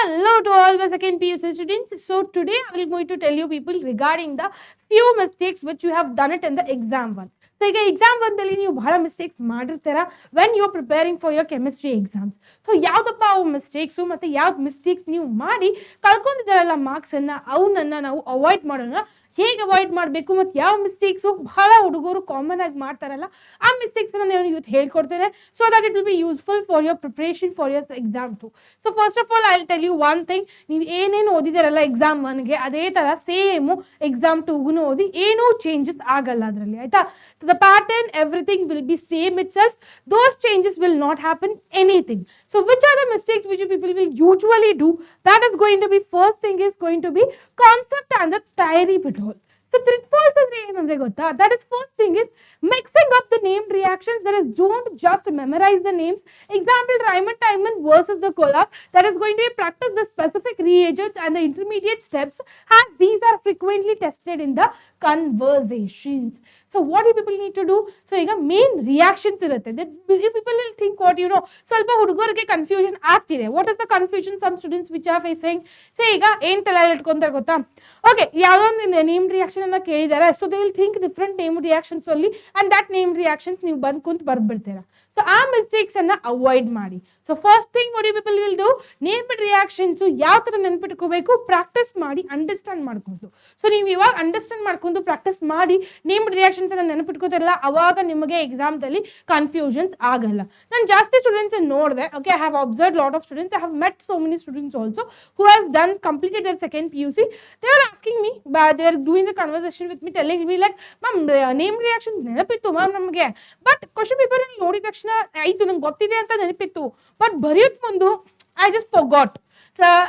Hello to all my second PUC students. So today I will going to tell you people regarding the few mistakes which you have done it in the exam one. So ಈಗ exam ಒಂದಲ್ಲಿ ನೀವು ಬಹಳ mistakes ಮಾಡಿರ್ತೀರಾ when you are preparing for your chemistry exams. So ಯಾವ್ದಪ್ಪ ಅವು mistakes ಮತ್ತೆ ಯಾವ್ದು mistakes ನೀವು ಮಾಡಿ ಕಳ್ಕೊಂಡಿದ್ದಾರಲ್ಲ ಮಾರ್ಕ್ಸ್ ಅನ್ನ ಅವನನ್ನ ನಾವು ಅವಾಯ್ಡ್ ಮಾಡೋಣ. ಹೇಗೆ ಅವಾಯ್ಡ್ ಮಾಡಬೇಕು ಮತ್ತು ಯಾವ ಮಿಸ್ಟೇಕ್ಸು ಬಹಳ ಹುಡುಗರು ಕಾಮನ್ ಆಗಿ ಮಾಡ್ತಾರಲ್ಲ ಆ ಮಿಸ್ಟೇಕ್ಸ್ ಅನ್ನ ನಾನು ಇವತ್ತು ಹೇಳ್ಕೊಡ್ತೇನೆ so that it will be useful for your preparation for your exam too. So first of all I tell you one thing, ನೀವು ಏನೇನು ಓದಿದಾರಲ್ಲ ಎಕ್ಸಾಮ್ ಒನ್ಗೆ ಅದೇ ಥರ ಸೇಮು ಎಕ್ಸಾಮ್ ಟೂಗೂ ಓದಿ ಏನೂ ಚೇಂಜಸ್ ಆಗಲ್ಲ ಅದರಲ್ಲಿ, ಆಯ್ತಾ. The pattern everything will be same it self, those changes will not happen anything. So which are the mistakes which you people will usually do? That is going to be, first thing is going to be concept and the theory bit all. So pitfalls ಅಂದ್ರೆ ಏನಂದ್ರೆ ಗೊತ್ತಾ, that is first thing is mixing up the name reactions. That is, don't just memorize the names. Example, Raymond Timon versus the collab. That is going to be practice the specific reagents and the intermediate steps as these are frequently tested in the conversations. So what do people need to do? So ಈಗ main reactions ಇರುತ್ತೆ. People will think what you know. ಸ್ವಲ್ಪ ಹುಡುಗರಿಗೆ confusion ಆಗ್ತಿದೆ. What is the confusion some students which are facing? So ಈಗ ಏನ್ ತಲೆಯಲ್ಲಿ ಇಟ್ಕೊಂತಾರೆ ಗೊತ್ತಾ, okay ಯಾವುದೋ ಒಂದು ನೇಮ್ ರಿಯಾಕ್ಷನ್ ಅನ್ನ ಕೇಳಿದ್ದಾರೆ, so they will think different name reactions ಅಲ್ಲಿ ಅಂಡ್ ದಟ್ ನೇಮ್ ರಿಯಾಕ್ಷನ್ಸ್ ನೀವು ಬಂದು ಕುಂತು ಬರ್ಬಿಡ್ತೀರಾ. ಸೊ ಆ ಮಿಸ್ಟೇಕ್ಸ್ ಅನ್ನ ಅವಾಯ್ಡ್ ಮಾಡಿ. So first thing what you people will do, name reactions ಯಾವ ತರ ನೆನ್ಪಿಟ್ಕೋಬೇಕು, ಪ್ರಾಕ್ಟೀಸ್ ಮಾಡಿ ಅಂಡರ್ಸ್ಟ್ಯಾಂಡ್ ಮಾಡ್ಕೊಂಡು. ಸೊ ನೀವು ಇವಾಗ ಅಂಡರ್ಸ್ಟ್ಯಾಂಡ್ ಮಾಡ್ಕೊಂಡು ಪ್ರಾಕ್ಟೀಸ್ ಮಾಡಿ ನೇಮ್ ರಿಯಾಕ್ಷನ್ಸ್ ಅನ್ನ ನೆನಪಿಟ್ಕೋತಿರಲ್ಲ, ಅವಾಗ ನಿಮಗೆ ಎಕ್ಸಾಮ್ದಲ್ಲಿ ಕನ್ಫ್ಯೂಷನ್ಸ್ ಆಗಲ್ಲ. ನಾನು ಜಾಸ್ತಿ ಸ್ಟೂಡೆಂಟ್ಸ್ ನೋಡಿದೆ, okay, I have observe lot of students, I have met so many students also who has done completed their second PUC. They were asking me, they were doing the conversation with me, telling me like, ma'am, name reaction ನೆನಪಿತ್ತು ma'am ನಮಗೆ, but question paper ಅಲ್ಲಿ ನೋಡಿದ ತಕ್ಷಣ ಆಯ್ತು ನಂಗೆ ಗೊತ್ತಿದೆ ಅಂತ ನೆನಪಿತ್ತು, but ಬರೆಯೋಕ್ ಮುಂದು I just forgot.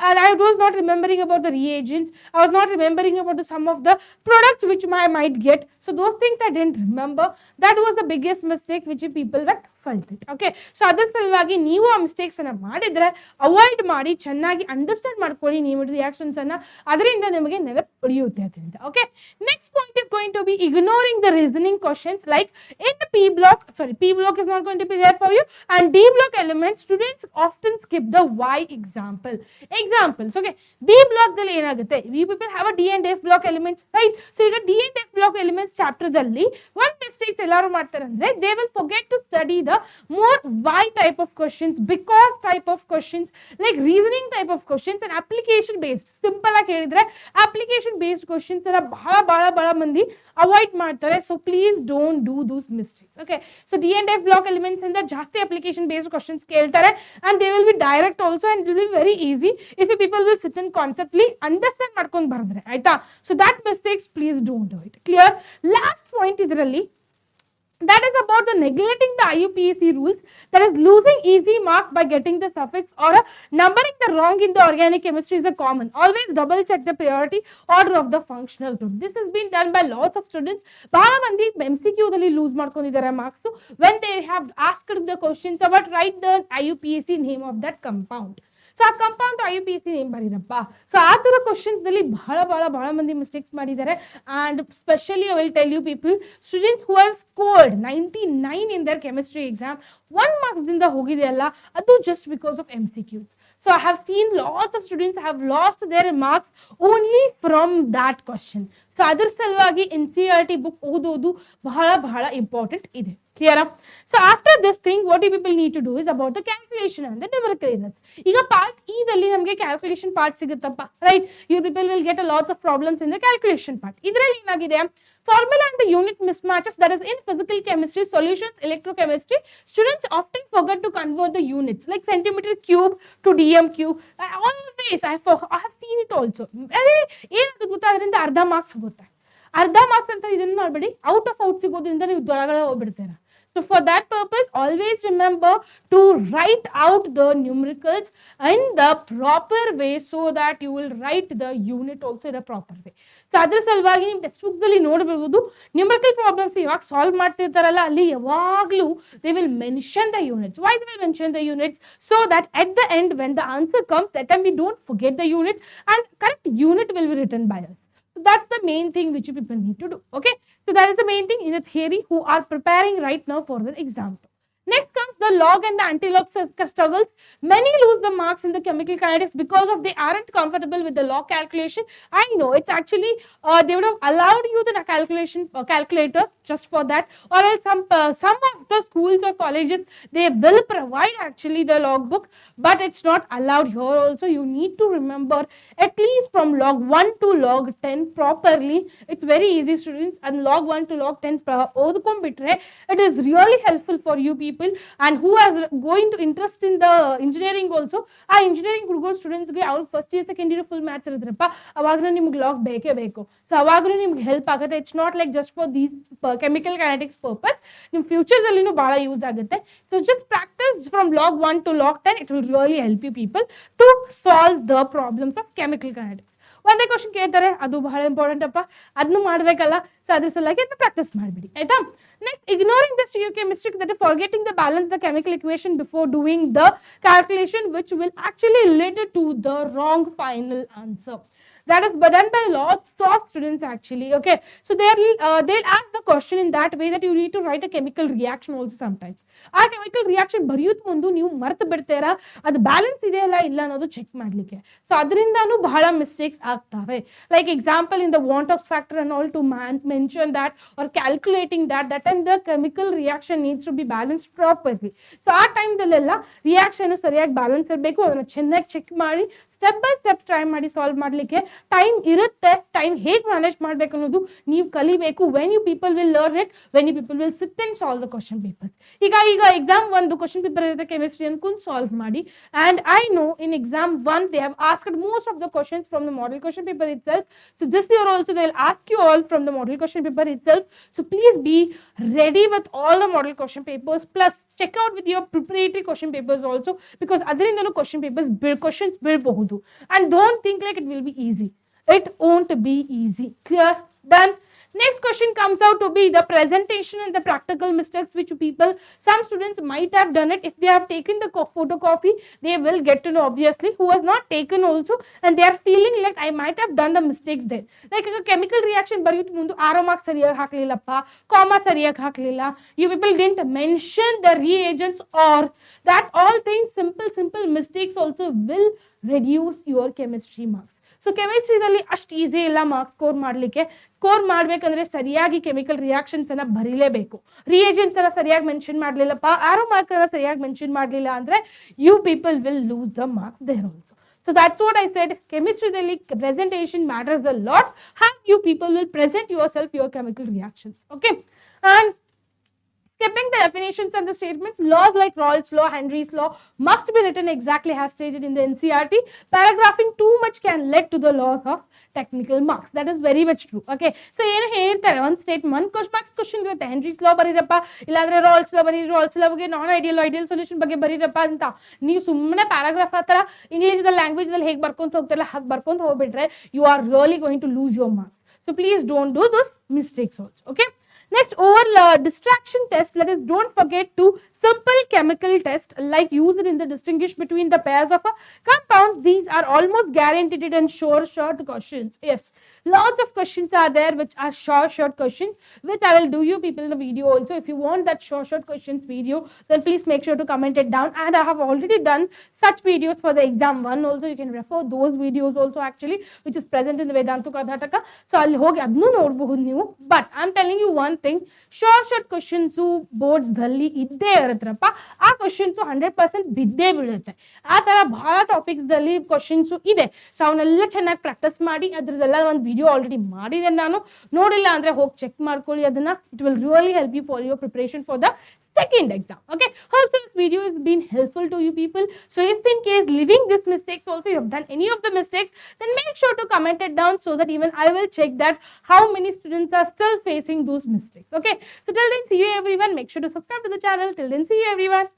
And I was not remembering about the reagents. I was not remembering about the some of the products which I might get. So those things I didn't remember. That was the biggest mistake which people were felt it. Okay. So ಅದರ ಸಲುವಾಗಿ ನೀವು ಆ mistakes ಅನ್ನ ಮಾಡಿದ್ರೆ avoid ಮಾಡಿ ಚೆನ್ನಾಗಿ understand ಮಾಡ್ಕೊಳ್ಳಿ ನೀವು ರಿಯಾಕ್ಷನ್ಸ್ ಅನ್ನ, ಅದರಿಂದ ನಿಮಗೆ ನೆನಪು ಉಳಿಯುತ್ತೆ ಅದರಿಂದ. Okay, next point is going to be ignoring the reasoning questions like in the P block. Sorry, P block is not going to be there for you, and D block elements students often skip the why examples. Okay, B block ದಲ್ಲಿ ಏನಾಗುತ್ತೆ, we people have a D and F block elements, right? So ಈಗ D and F block elements chapter ದಲ್ಲಿ one mistake ಎಲ್ಲರೂ ಮಾಡ್ತಾರೆ ಅಂದ್ರೆ they will forget to study the more why type of questions, because type of questions, like reasoning type of questions and application based. Simple ಆಗಿ ಹೇಳಿದ್ರೆ application based questions ಅನ್ನ ಬಹಳ ಮಂದಿ avoid ಮಾಡ್ತಾರೆ. So please don't do those mistakes. Okay, so D and F block elements ಇಂದ ಜಾಸ್ತಿ application based questions ಕೇಳ್ತಾರೆ and they will be direct also and it will be very easy if you people will sit and conceptually understand ಮಾಡ್ಕೊಂಡು ಬರೆದ್ರೆ, ಆಯ್ತಾ. So that mistakes please don't do it. Clear? Last point ಇದರಲ್ಲಿ, that is about the neglecting the IUPAC rules, that is losing easy marks by getting the suffix or numbering the wrong in the organic chemistry is a common. Always double check the priority order of the functional group. This has been done by lots of students. ಬಹಳ ಮಂದಿ MCQ ದಲ್ಲಿ loose ಮಾಡ್ಕೊಂಡಿದ್ದಾರೆ marks when they have asked the questions about write the IUPAC name of that compound. So ಆ compound IUPAC name ಬರೀರಪ್ಪ. So ಆ ಥರ questions ನಲ್ಲಿ ಬಹಳ ಮಂದಿ ಮಿಸ್ಟೇಕ್ಸ್ ಮಾಡಿದ್ದಾರೆ. And specially I will tell you people, students who have scored 99 in the chemistry exam 1 marks ಇಂದ ಹೋಗಿದೆಯಲ್ಲ, ಅದು just because of MCQs. So I have seen lots of students have lost their marks only from that question. So ಅದರ ಸಲುವಾಗಿ NCERT book ಓದೋದು ಬಹಳ important ಇದೆ. Clear? So after this thing, what you people need to do is about the calculation and the numerical units. ಈಗ part E ದಲ್ಲಿ ನಮಗೆ calculation part ಸಿಗುತ್ತಪ್ಪ, right? You people will get a lots of problems in the calculation part. ಇದರಲ್ಲಿ ಏನಾಗಿದೆ, formula and the unit mismatches, that is in physical chemistry solutions, electrochemistry students often forget to convert the units like centimeter cube to dm cube. Always I have seen it also. ಏನಾಗುತ್ತೆ ಗೊತ್ತಾ, ಅದರಿಂದ ಅರ್ಧ marks ಹೋಗುತ್ತೆ. ಅರ್ಧ marks ಅಂತ ಇದನ್ನ ಮಾಡಬೇಡಿ, out ಸಿಗೋದ್ರಿಂದ ನೀವು ದೊಳಗಡೆ ಹೋಗ್ಬಿಡ್ತೀರಾ. So for that purpose, always remember to write out the numericals in the proper way so that you will write the unit also in a proper way. So ಅದರ ಸಲುವಾಗಿ ನೀವು ಟೆಕ್ಸ್ಟ್ ಬುಕ್ ದಲ್ಲಿ ನೋಡಬಹುದು, numerical problems ಇವಾಗ solve ಮಾಡ್ತಿರ್ತಾರಲ್ಲ, ಅಲ್ಲಿ ಯಾವಾಗಲೂ they will mention the units. Why they will mention the units? So that at the end when the answer comes, that time we don't forget the unit and correct unit will be written by us. So that's the main thing which you people need to do. Okay, so that is the main thing in the theory who are preparing right now for the exam. Next comes the log and the anti-log struggles. Many lose the marks in the chemical kinetics because of they aren't comfortable with the log calculation. I know it's actually they would have allowed you the calculator just for that, or else some of the schools or colleges they will provide actually the logbook, but it's not allowed here. Also, you need to remember at least from log 1 to log 10 properly. It's very easy, students, and log 1 to log 10 it is really helpful for you people and who has going to interest in the engineering also. ಆ engineering ಹುಡುಗರು ಸ್ಟೂಡೆಂಟ್ಸ್ಗೆ ಅವ್ರಿಗೆ first year second year full maths ಇರುತ್ತಪ್ಪ, ಅವಾಗ ನಿಮ್ಗೆ log ಬೇಕೇ ಬೇಕು. So ಅವಾಗಲೂ ನಿಮ್ಗೆ ಹೆಲ್ಪ್ ಆಗುತ್ತೆ. It's not like just for these chemical kinetics purpose, ನಿಮ್ಮ ಫ್ಯೂಚರ್ದಲ್ಲಿನೂ ಭಾಳ ಯೂಸ್ ಆಗುತ್ತೆ. So just practice from log 1 to log 10. It will really help you people to solve the problems of chemical kinetics. ಒಂದೇ question ಕೇಳ್ತಾರೆ, ಅದು ಬಹಳ important ಅಪ್ಪ, ಅದನ್ನು ಮಾಡಬೇಕಲ್ಲ. ಸೊ ಅದ್ರ ಸಲುವಾಗಿ ಅದನ್ನ ಪ್ರಾಕ್ಟೀಸ್ ಮಾಡಿಬಿಡಿ, ಆಯ್ತಾ. Next, ignoring the stoichiometric, that is forgetting the balance the chemical equation before doing the calculation, which will actually lead to the wrong final answer. That is done by lots of students actually. Okay, so they'll ask the question in that way that you need to write a chemical reaction also sometimes. ಆ chemical reaction ಬರೆಯೋದ್ ಮುಂದು ನೀವು ಮರ್ತು ಬಿಡ್ತೀರಾ, ಅದು balance ಇದೆಯಲ್ಲ ಇಲ್ಲ ಅನ್ನೋದು check ಮಾಡ್ಲಿಕ್ಕೆ. ಸೊ ಅದರಿಂದಾನು ಬಹಳ ಮಿಸ್ಟೇಕ್ಸ್ ಆಗ್ತವೆ. Like example, in the van't Hoff factor and all to mention that are calculating that and the chemical reaction needs to be balance properly. So ಆ ಟೈಮ್ದಲ್ಲೆಲ್ಲ ರಿಯಾಕ್ಷನ್ ಸರಿಯಾಗಿ ಬ್ಯಾಲೆನ್ಸ್ ಇರಬೇಕು, ಅದನ್ನ ಚೆನ್ನಾಗಿ ಚೆಕ್ ಮಾಡಿ ಸ್ಟೆಪ್ ಬೈ ಸ್ಟೆಪ್ ಟ್ರೈ ಮಾಡಿ solve ಮಾಡಲಿಕ್ಕೆ. Time ಇರುತ್ತೆ, ಟೈಮ್ ಹೇಗೆ ಮ್ಯಾನೇಜ್ ಮಾಡಬೇಕು ಅನ್ನೋದು ನೀವು ಕಲಿಬೇಕು. When you people will learn it, when you people will sit and solve the question papers. ಈಗ ಎಕ್ಸಾಮ್ ಒಂದು ಕ್ವಶನ್ ಪೇಪರ್ ಇರುತ್ತೆ ಕೆಮಿಸ್ಟ್ರಿ ಅನ್ಕೊಂಡು ಸಾಲ್ವ್ ಮಾಡಿ. And I know in exam 1 they have asked most of the questions from the model question paper itself. So this year also they will ask you all from the model question paper itself. So please be ready with all the model question papers, plus check out with your preparatory question papers also, because ಅದರಿಂದಲೂ questions ಬೀಳಬಹುದು. And don't think like it will be easy. It won't be easy. Clear? Done? Next question comes out to be the presentation and the practical mistakes which some students might have done it. If they have taken the photocopy, they will get to know obviously. Who has not taken also and they are feeling like I might have done the mistakes there. Like a chemical reaction bariyut mundu arrow mark sariyagi hakliಲ್ಲಪ್ಪ, comma sariyagi hakliಲ್ಲ, you people didn't mention the reagents, or that all things simple mistakes also will reduce your chemistry marks. So ಕೆಮಿಸ್ಟ್ರಿದಲ್ಲಿ ಅಷ್ಟು easy ಇಲ್ಲ marks score ಮಾಡಲಿಕ್ಕೆ. Score ಮಾಡಬೇಕಂದ್ರೆ ಸರಿಯಾಗಿ chemical reactions ಅನ್ನ ಬರೀಲೇಬೇಕು. Reagents ಅನ್ನ ಸರಿಯಾಗಿ mention ಮಾಡಲಿಲ್ಲಪ್ಪ, arrow mark ಅನ್ನ ಸರಿಯಾಗಿ ಮೆನ್ಷನ್ ಮಾಡಲಿಲ್ಲ ಅಂದ್ರೆ you people will lose the marks there also. So that's what I said, ಕೆಮಿಸ್ಟ್ರಿದಲ್ಲಿ presentation matters a lot. How you people will present your self your chemical reactions. Okay, and skipping the definitions and the statements, laws like Raoult's law, Henry's law must be written exactly as stated in the NCERT. Paragraphing too much can lead to the loss of technical marks. That is very much true. Okay, so ಏನು ಹೇಳ್ತಾರೆ, ಒಂದು statement marks question ಇರುತ್ತೆ, Henry's ಲಾ ಬರೀರಪ್ಪ, ಇಲ್ಲಾಂದ್ರೆ ರಾಲ್ಸ್ ಲಾ ಬರೀ, ರಾಲ್ಸ್ ಲಾ ಬಗ್ಗೆ ನಾನ್ ideal solution ಬಗ್ಗೆ ಬರೀರಪ್ಪ ಅಂತ ನೀವು ಸುಮ್ಮನೆ ಪ್ಯಾರಾಗ್ರಾಫ್ ಆ ಥರ ಇಂಗ್ಲೀಷ್ದಲ್ಲಿ ಲ್ಯಾಂಗ್ವೇಜ್ದಲ್ಲಿ ಹೇಗೆ ಬರ್ಕೊಂತ ಹೋಗ್ತಾರಲ್ಲ ಹಾಗೆ ಬರ್ಕೊಂತ ಹೋಗ್ಬಿಟ್ರೆ you are really going to lose your marks. So please don't do those mistakes also. Okay, next, over distraction test, let us don't forget to simple chemical test like used in the distinguish between the pairs of compounds. These are almost guaranteed and short questions. Yes, lots of questions are there which are short questions, which I will do you people in the video also. If you want that short questions video, then please make sure to comment it down. And I have already done such videos for the exam 1 also. You can refer those videos also actually, which is present in the Vedantu Karnataka. So I'll hogi adnu nodಬಹುದು ನೀವು. But I'm telling you one thing, short questions boards ದಲ್ಲಿ ಇದ್ದೇ ಇರತ್ತಪ್ಪ. ಆ questions 100% ಬಿದ್ದೇ ಬೀಳುತ್ತೆ. ಆ ತರ ಬಹಳ topics ದಲ್ಲಿ questions ಇದೆ. ಸೊ ಅವನ್ನೆಲ್ಲ ಚೆನ್ನಾಗಿ ಪ್ರಾಕ್ಟೀಸ್ ಮಾಡಿ, ಅದ್ರದ್ದೆಲ್ಲ ಒಂದು ವಿಡಿಯೋ ಆಲ್ರೆಡಿ ಮಾಡಿದೆ ನಾನು. ನೋಡಿಲ್ಲ ಅಂದ್ರೆ ಹೋಗಿ ಚೆಕ್ ಮಾಡ್ಕೊಳ್ಳಿ ಅದನ್ನ. It will really help you for your preparation for the second exam. Okay, hope this video has been helpful to you people. So if in case leaving this mistakes also you have done any of the mistakes, then make sure to comment it down so that even I will check that how many students are still facing those mistakes. Okay, so till then, see you everyone. Make sure to subscribe to the channel. Till then, see you everyone.